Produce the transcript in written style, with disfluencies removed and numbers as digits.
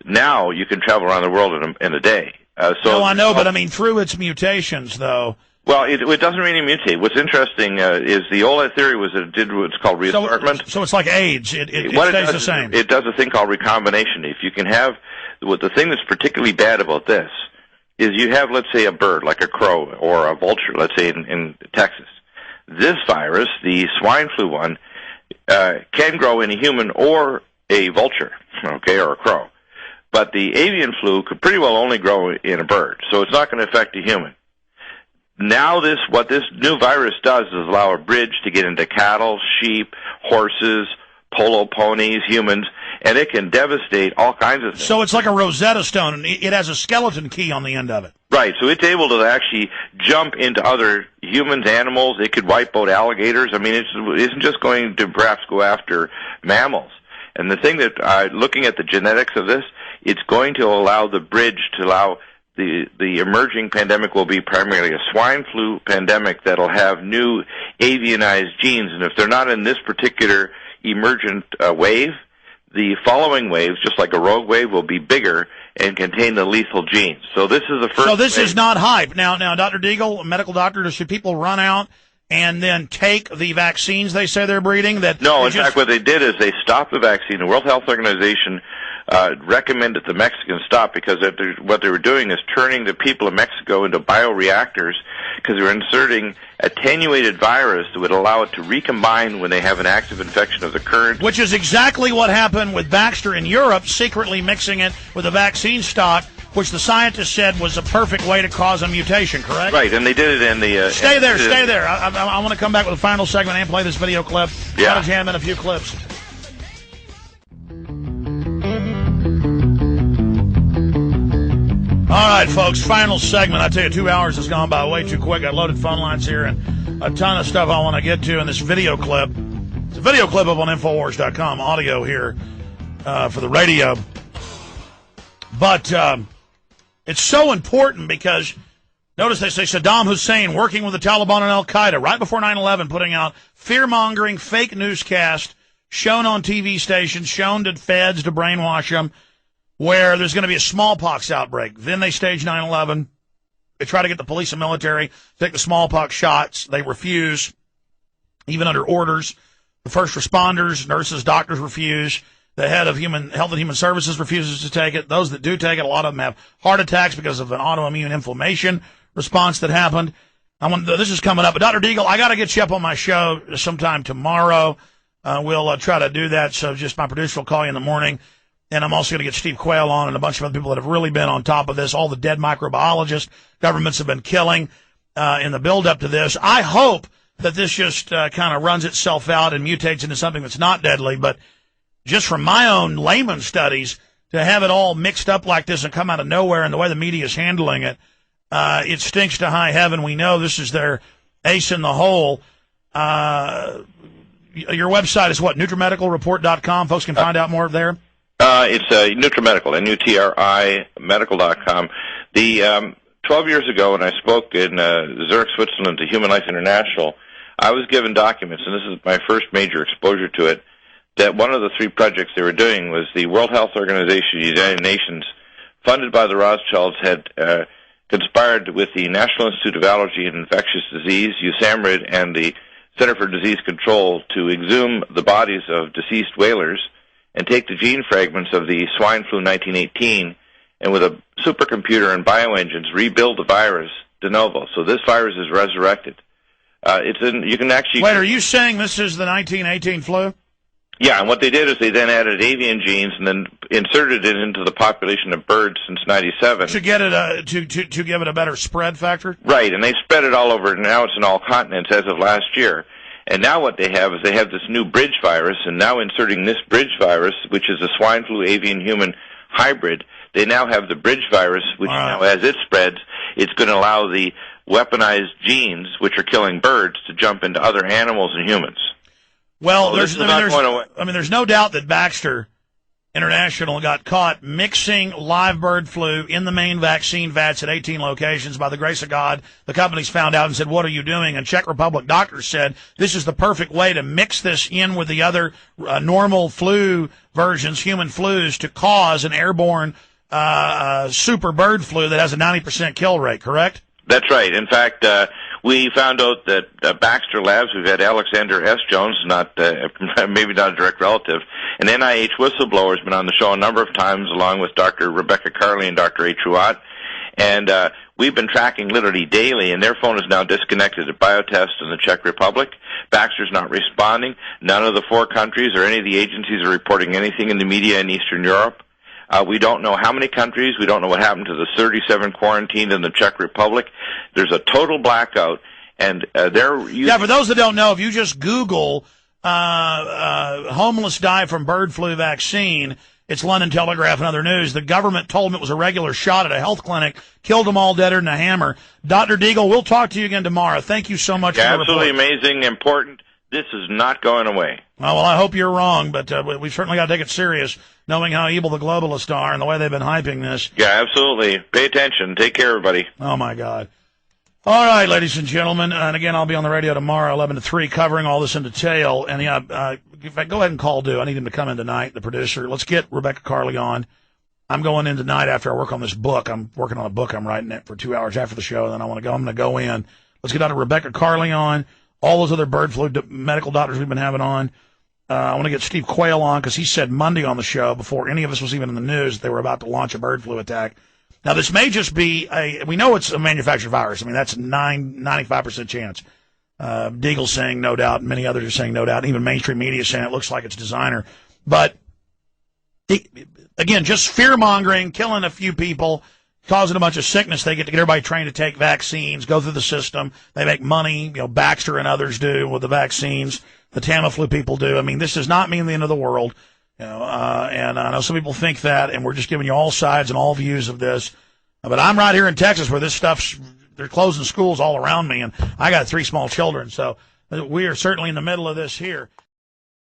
now you can travel around the world in a day. No, I know, but I mean through its mutations, though. Well, it doesn't really mutate. What's interesting is the old theory was that it did what's called reassortment. So it's like AIDS. It stays the same. It does a thing called recombination. If you can have, the thing that's particularly bad about this is you have, let's say, a bird like a crow or a vulture, let's say in Texas. This virus, the swine flu one, can grow in a human or a vulture, okay, or a crow. But the avian flu could pretty well only grow in a bird, so it's not going to affect a human. Now what this new virus does is allow a bridge to get into cattle, sheep, horses, polo ponies, humans, and it can devastate all kinds of things. So it's like a Rosetta Stone, and it has a skeleton key on the end of it. Right, so it's able to actually jump into other humans, animals. It could wipe out alligators. I mean, it isn't just going to perhaps go after mammals. And the thing that, looking at the genetics of this, it's going to allow the bridge to allow the emerging pandemic will be primarily a swine flu pandemic that'll have new avianized genes, and if they're not in this particular emergent wave, the following waves, just like a rogue wave, will be bigger and contain the lethal genes. So this is the first. So this wave. Is not hype. Now, Dr. Deagle, a medical doctor, should people run out and then take the vaccines they say they're breeding? No, in fact, what they did is they stopped the vaccine. The World Health Organization recommended the Mexicans stop because what they were doing is turning the people of Mexico into bioreactors because they were inserting attenuated virus that would allow it to recombine when they have an active infection of the current. Which is exactly what happened with Baxter in Europe, secretly mixing it with a vaccine stock, which the scientists said was a perfect way to cause a mutation, correct? Right, and they did it in the... Stay there. I want to come back with a final segment and play this video clip. Yeah. Got to jam in a few clips. All right, folks, final segment. I tell you, 2 hours has gone by way too quick. I loaded phone lines here and a ton of stuff I want to get to in this video clip. It's a video clip up on Infowars.com, audio here for the radio. But it's so important because, notice they say Saddam Hussein working with the Taliban and Al-Qaeda right before 9/11, putting out fear-mongering fake newscast shown on TV stations, shown to feds to brainwash them, where there's going to be a smallpox outbreak. Then they stage 9/11. They try to get the police and military to take the smallpox shots. They refuse, even under orders. The first responders, nurses, doctors refuse. The head of Health and Human Services refuses to take it. Those that do take it, a lot of them have heart attacks because of an autoimmune inflammation response that happened. This is coming up. But Dr. Deagle, I got to get you up on my show sometime tomorrow. We'll try to do that. So just my producer will call you in the morning. And I'm also going to get Steve Quayle on and a bunch of other people that have really been on top of this. All the dead microbiologists governments have been killing in the build-up to this. I hope that this just kind of runs itself out and mutates into something that's not deadly. But just from my own layman studies, to have it all mixed up like this and come out of nowhere and the way the media is handling it, it stinks to high heaven. We know this is their ace in the hole. Your website is what? NutriMedicalReport.com. Folks can find out more there. It's NutriMedical, N-U-T-R-I, medical.com. 12 years ago when I spoke in Zurich, Switzerland to Human Life International, I was given documents, and this is my first major exposure to it, that one of the 3 projects they were doing was the World Health Organization, the United Nations, funded by the Rothschilds, had conspired with the National Institute of Allergy and Infectious Disease, USAMRIID, and the Center for Disease Control to exhume the bodies of deceased whalers and take the gene fragments of the swine flu 1918 and with a supercomputer and bioengines rebuild the virus de novo. So this virus is resurrected. You can actually... Wait, are you saying this is the 1918 flu? Yeah, and what they did is they then added avian genes and then inserted it into the population of birds since 97. To get it to give it a better spread factor? Right, and they spread it all over, and now it's in all continents as of last year. And now what they have is they have this new bridge virus, and now inserting this bridge virus, which is a swine flu avian human hybrid, they now have the bridge virus, which now as it spreads, it's going to allow the weaponized genes, which are killing birds, to jump into other animals and humans. Well, there's no doubt that Baxter International got caught mixing live bird flu in the main vaccine vats at 18 locations. By the grace of God, the companies found out and said, what are you doing? And Czech Republic doctors said, this is the perfect way to mix this in with the other normal flu versions, human flus, to cause an airborne super bird flu that has a 90% kill rate, correct? That's right. In fact, we found out that Baxter Labs, we've had Alexander S. Jones, maybe not a direct relative, an NIH whistleblower, has been on the show a number of times, along with Dr. Rebecca Carley and Dr. A. Truat. And we've been tracking literally daily, and their phone is now disconnected at Biotest in the Czech Republic. Baxter's not responding. None of the 4 countries or any of the agencies are reporting anything in the media in Eastern Europe. We don't know how many countries. We don't know what happened to the 37 quarantined in the Czech Republic. There's a total blackout, and Yeah, for those that don't know, if you just Google homeless die from bird flu vaccine, it's London Telegraph and other news. The government told them it was a regular shot at a health clinic, killed them all deader than a hammer. Dr. Deagle, we'll talk to you again tomorrow. Thank you so much for the report. Absolutely amazing, important. This is not going away. Well, I hope you're wrong, but we've certainly got to take it serious, knowing how evil the globalists are and the way they've been hyping this. Yeah, absolutely. Pay attention. Take care, everybody. Oh, my God. All right, ladies and gentlemen, and again, I'll be on the radio tomorrow, 11 to 3, covering all this in detail. And, in fact, go ahead and call Dew. I need him to come in tonight, the producer. Let's get Rebecca Carley on. I'm going in tonight after I work on this book. I'm working on a book. I'm writing it for 2 hours after the show, and then I'm going to go in. Let's get Dr. Rebecca Carley on. All those other bird flu medical doctors we've been having on. I want to get Steve Quayle on because he said Monday on the show, before any of us was even in the news, they were about to launch a bird flu attack. Now, this may just be we know it's a manufactured virus. I mean, that's 95% chance. Deagle's saying no doubt, and many others are saying no doubt. Even mainstream media is saying it looks like it's designer. But, again, just fear-mongering, killing a few people, causing a bunch of sickness. They get everybody trained to take vaccines, go through the system. They make money. Baxter and others do with the vaccines. The Tamiflu people do. I mean, this does not mean the end of the world. And I know some people think that, and we're just giving you all sides and all views of this. But I'm right here in Texas where this stuff's, they're closing schools all around me, and I got 3 small children. So we are certainly in the middle of this here.